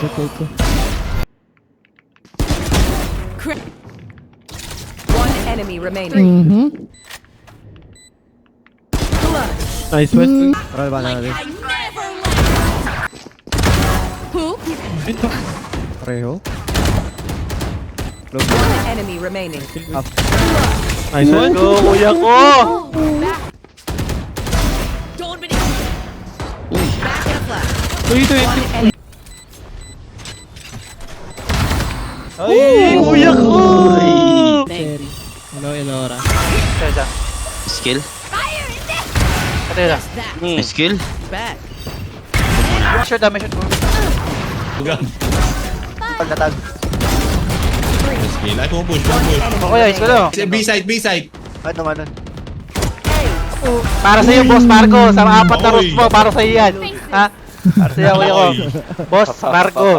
Ito. One enemy remaining. Nice one. Roll ba na natin? Ito. Pareho. Low. One enemy remaining. Nice one. Go, kuya ko! Ito. Ay, kuya ko! Hello, Elora. Kaya Skill? Kaya lang. May skill? Shoot dami, shoot mo. Pagkatag. Skill. Ay, pumupush, pumupush. Okay, ayos ko lang. B-side, B-side. Ano man nun? Para sa'yo, Boss Marco. Sa apat na roast mo, para sa'yo yan. Ha? Para sa'yo, kuya ko. Boss Marco.